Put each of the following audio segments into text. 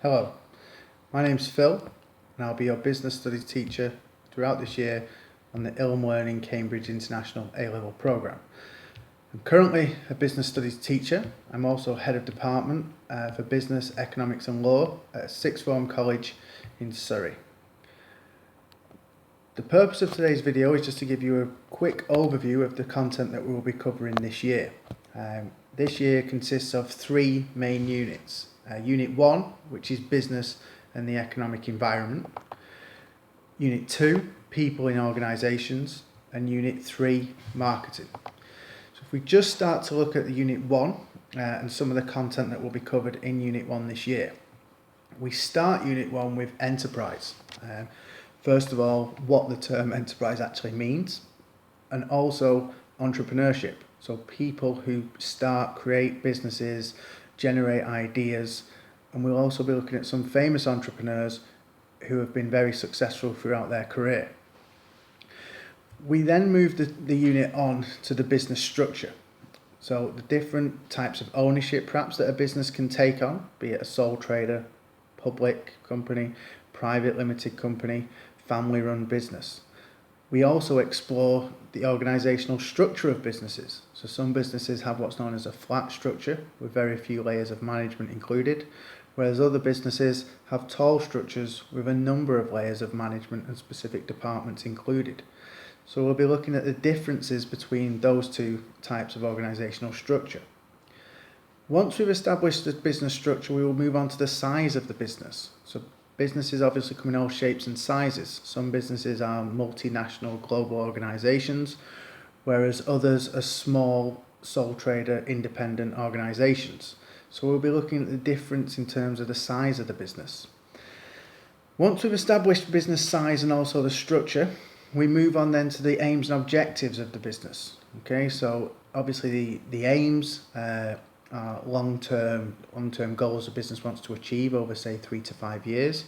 Hello, my name's Phil and I'll be your business studies teacher throughout this year on the Ilm Learning Cambridge International A-Level programme. I'm currently a business studies teacher. I'm also head of department for business, economics and law at a sixth form college in Surrey. The purpose of today's video is just to give you a quick overview of the content that we will be covering this year. This year consists of three main units. Unit 1, which is business and the economic environment. Unit 2, people in organisations. And Unit 3, marketing. So if we just start to look at the Unit 1 and some of the content that will be covered in Unit 1 this year. We start Unit 1 with enterprise. First of all, what the term enterprise actually means, and also entrepreneurship. So people who start, create businesses, generate ideas, and we'll also be looking at some famous entrepreneurs who have been very successful throughout their career. We then move the unit on to the business structure. So the different types of ownership perhaps that a business can take on, be it a sole trader, public company, private limited company, family run business. We also explore the organisational structure of businesses. So some businesses have what's known as a flat structure with very few layers of management included, whereas other businesses have tall structures with a number of layers of management and specific departments included. So we'll be looking at the differences between those two types of organisational structure. Once we've established the business structure, we will move on to the size of the business. So businesses obviously come in all shapes and sizes. Some businesses are multinational global organisations, whereas others are small sole trader independent organisations. So we'll be looking at the difference in terms of the size of the business. Once we've established business size and also the structure, we move on then to the aims and objectives of the business. Okay, so obviously the aims are long-term goals the business wants to achieve over, say, 3 to 5 years.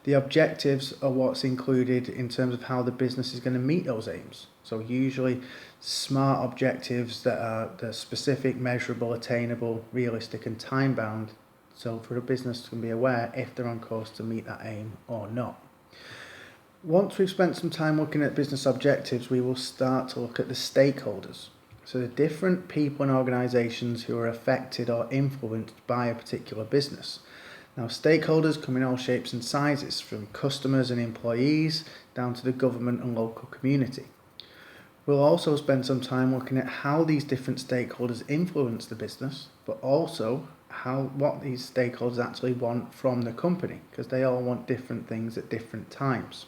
The objectives are what's included in terms of how the business is going to meet those aims. So usually smart objectives that are specific, measurable, attainable, realistic and time-bound, so for a business to be aware if they're on course to meet that aim or not. Once we've spent some time looking at business objectives, we will start to look at the stakeholders. So the different people and organisations who are affected or influenced by a particular business. Now, stakeholders come in all shapes and sizes, from customers and employees down to the government and local community. We'll also spend some time looking at how these different stakeholders influence the business, but also what these stakeholders actually want from the company, because they all want different things at different times.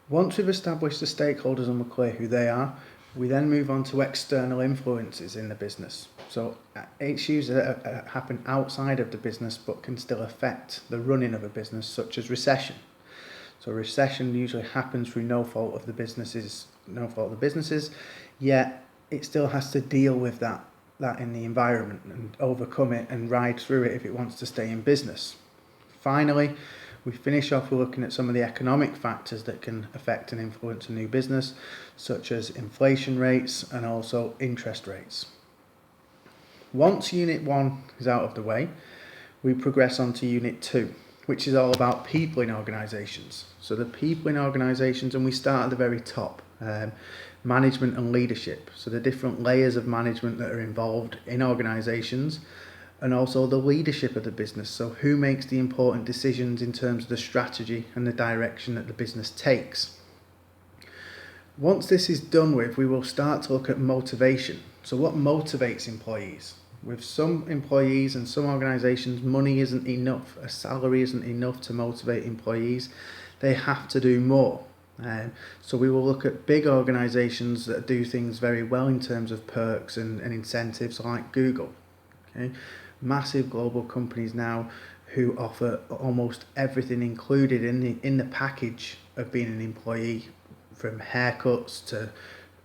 Once we've established the stakeholders and we're clear who they are, we then move on to external influences in the business. So issues that happen outside of the business but can still affect the running of a business, such as recession. So recession usually happens through no fault of the businesses, yet it still has to deal with that in the environment and overcome it and ride through it if it wants to stay in business. Finally, we finish off with looking at some of the economic factors that can affect and influence a new business, such as inflation rates and also interest rates. Once Unit 1 is out of the way, we progress on to Unit 2, which is all about people in organisations. So the people in organisations, and we start at the very top, management and leadership. So the different layers of management that are involved in organisations, and also the leadership of the business. So who makes the important decisions in terms of the strategy and the direction that the business takes. Once this is done with, we will start to look at motivation. So what motivates employees? With some employees and some organisations, money isn't enough. A salary isn't enough to motivate employees. They have to do more. So we will look at big organisations that do things very well in terms of perks and incentives, like Google. Okay? Massive global companies now who offer almost everything included in the package of being an employee, from haircuts to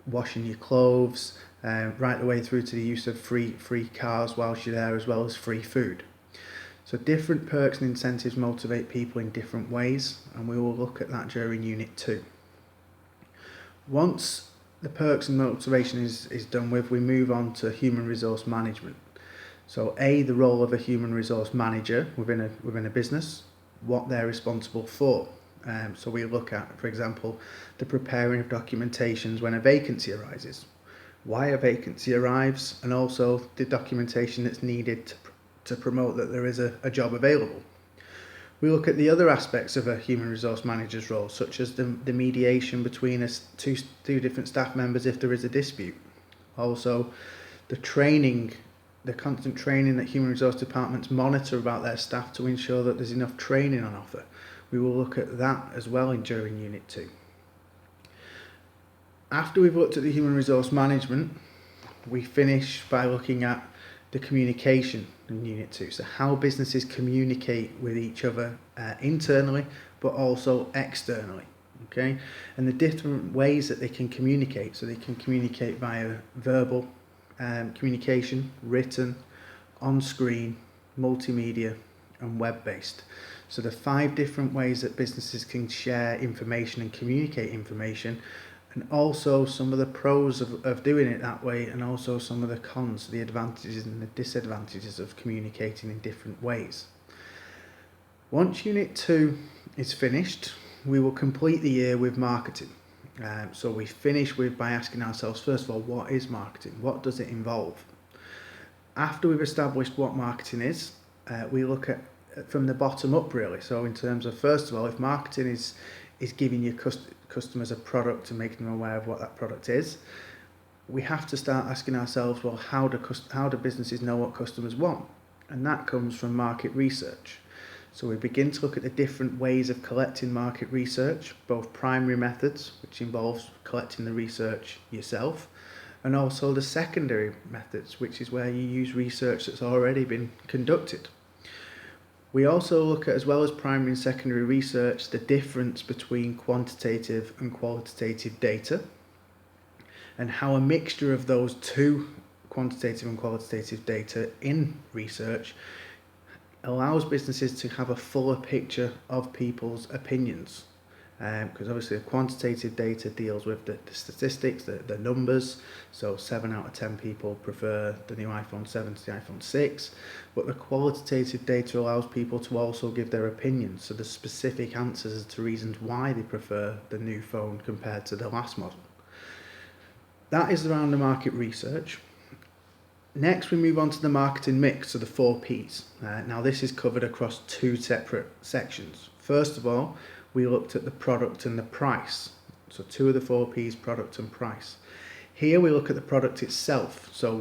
washing your clothes, right the way through to the use of free cars whilst you're there, as well as free food. So different perks and incentives motivate people in different ways, and we will look at that during Unit 2. Once the perks and motivation is done with, we move on to human resource management. So the role of a human resource manager within a business, what they're responsible for. So we look at, for example, the preparing of documentations when a vacancy arises, why a vacancy arrives, and also the documentation that's needed to promote that there is a job available. We look at the other aspects of a human resource manager's role, such as the mediation between two different staff members if there is a dispute. Also, the training, the constant training that human resource departments monitor about their staff to ensure that there's enough training on offer. We will look at that as well during Unit 2. After we've looked at the human resource management, we finish by looking at the communication in Unit 2. So how businesses communicate with each other internally, but also externally. Okay, and the different ways that they can communicate. So they can communicate via verbal communication, written, on-screen, multimedia, and web-based. So the 5 different ways that businesses can share information and communicate information, and also some of the pros of doing it that way, and also some of the cons, the advantages and the disadvantages of communicating in different ways. Once Unit 2 is finished, we will complete the year with marketing. So we finish by asking ourselves, first of all, what is marketing? What does it involve? After we've established what marketing is, we look at from the bottom up really. So in terms of, first of all, if marketing is giving your customers a product and making them aware of what that product is, we have to start asking ourselves, well, how do businesses know what customers want? And that comes from market research. So we begin to look at the different ways of collecting market research, both primary methods, which involves collecting the research yourself, and also the secondary methods, which is where you use research that's already been conducted. We also look at, as well as primary and secondary research, the difference between quantitative and qualitative data, and how a mixture of those two, quantitative and qualitative data in research, allows businesses to have a fuller picture of people's opinions. Because obviously the quantitative data deals with the statistics, the numbers. So 7 out of 10 people prefer the new iPhone 7 to the iPhone 6. But the qualitative data allows people to also give their opinions. So there's specific answers as to reasons why they prefer the new phone compared to the last model. That is around the market research. Next, we move on to the marketing mix, so the 4 Ps. Now this is covered across 2 separate sections. First of all, we looked at the product and the price. So 2 of the 4 Ps, product and price. Here we look at the product itself. So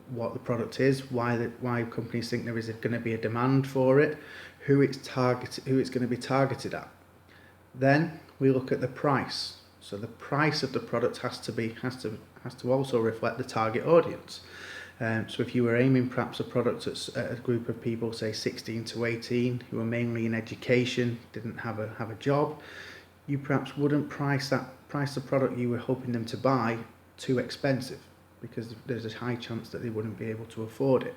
what the product is, why companies think there is going to be a demand for it, who it's going to be targeted at. Then we look at the price. So the price of the product has to also reflect the target audience. So if you were aiming perhaps a product at a group of people, say 16 to 18, who are mainly in education, didn't have a job, you perhaps wouldn't price the product you were hoping them to buy too expensive, because there's a high chance that they wouldn't be able to afford it.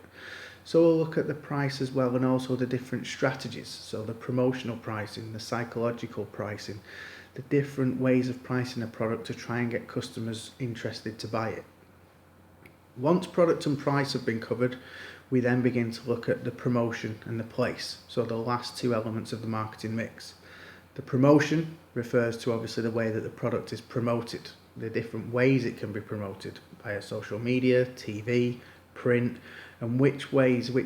So we'll look at the price as well, and also the different strategies. So the promotional pricing, the psychological pricing, the different ways of pricing a product to try and get customers interested to buy it. Once product and price have been covered, we then begin to look at the promotion and the place. So the last 2 elements of the marketing mix. The promotion refers to obviously the way that the product is promoted, the different ways it can be promoted via social media, TV, print, and which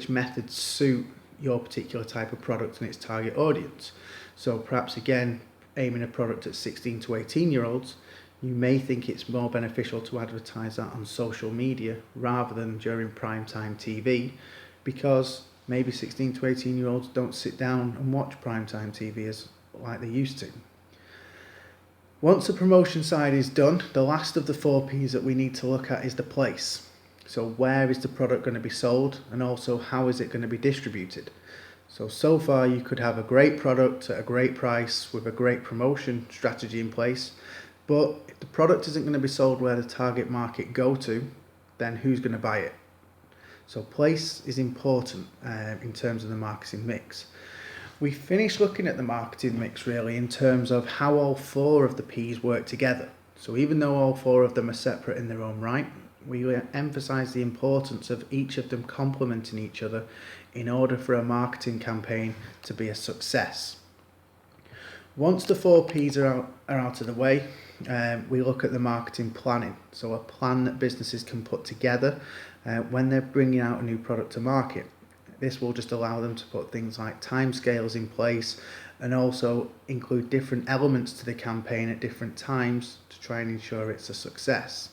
methods suit your particular type of product and its target audience. So perhaps again, aiming a product at 16 to 18-year-olds, you may think it's more beneficial to advertise that on social media rather than during primetime TV, because maybe 16 to 18-year-olds don't sit down and watch primetime TV as like they used to. Once the promotion side is done, the last of the 4 Ps that we need to look at is the place. So where is the product going to be sold, and also how is it going to be distributed? So far you could have a great product at a great price with a great promotion strategy in place, but if the product isn't going to be sold where the target market go to, then who's going to buy it? So place is important in terms of the marketing mix. We finished looking at the marketing mix really in terms of how all 4 of the Ps work together. So even though all 4 of them are separate in their own right, We emphasise the importance of each of them complementing each other in order for a marketing campaign to be a success. Once the 4Ps are out of the way, we look at the marketing planning. So a plan that businesses can put together when they're bringing out a new product to market. This will just allow them to put things like timescales in place and also include different elements to the campaign at different times to try and ensure it's a success.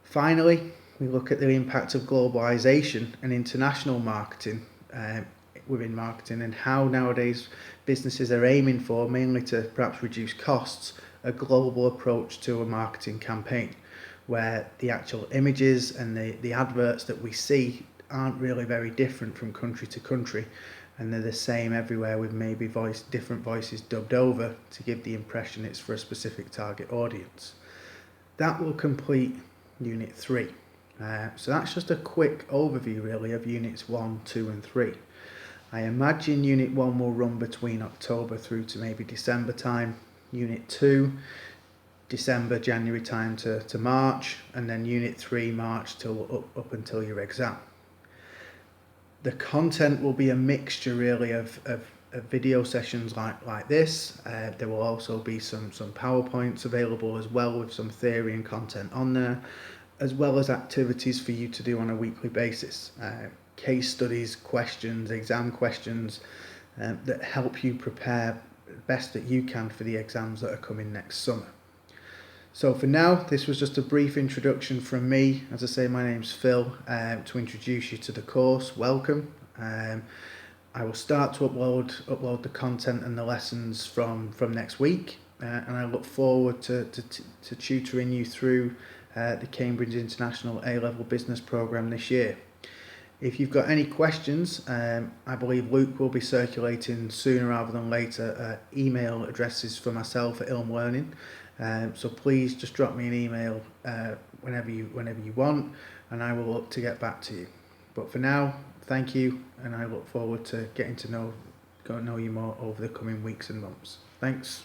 Finally, we look at the impact of globalization and international marketing within marketing, and how nowadays businesses are aiming for, mainly to perhaps reduce costs, a global approach to a marketing campaign where the actual images and the adverts that we see aren't really very different from country to country, and they're the same everywhere with maybe different voices dubbed over to give the impression it's for a specific target audience. That will complete Unit 3. So that's just a quick overview really of Units 1, 2 and 3. I imagine Unit 1 will run between October through to maybe December time, Unit 2 December, January time to March, and then Unit 3 March till up until your exam. The content will be a mixture really of video sessions like this. There will also be some PowerPoints available as well, with some theory and content on there, as well as activities for you to do on a weekly basis. Case studies, questions, exam questions that help you prepare the best that you can for the exams that are coming next summer. So for now, this was just a brief introduction from me. As I say, my name's Phil, to introduce you to the course. Welcome. I will start to upload the content and the lessons from next week, and I look forward to tutoring you through the Cambridge International A-Level Business Programme this year. If you've got any questions, I believe Luke will be circulating sooner rather than later email addresses for myself at Ilm Learning. So please just drop me an email whenever you want, and I will look to get back to you. But for now, thank you, and I look forward to getting to know you more over the coming weeks and months. Thanks.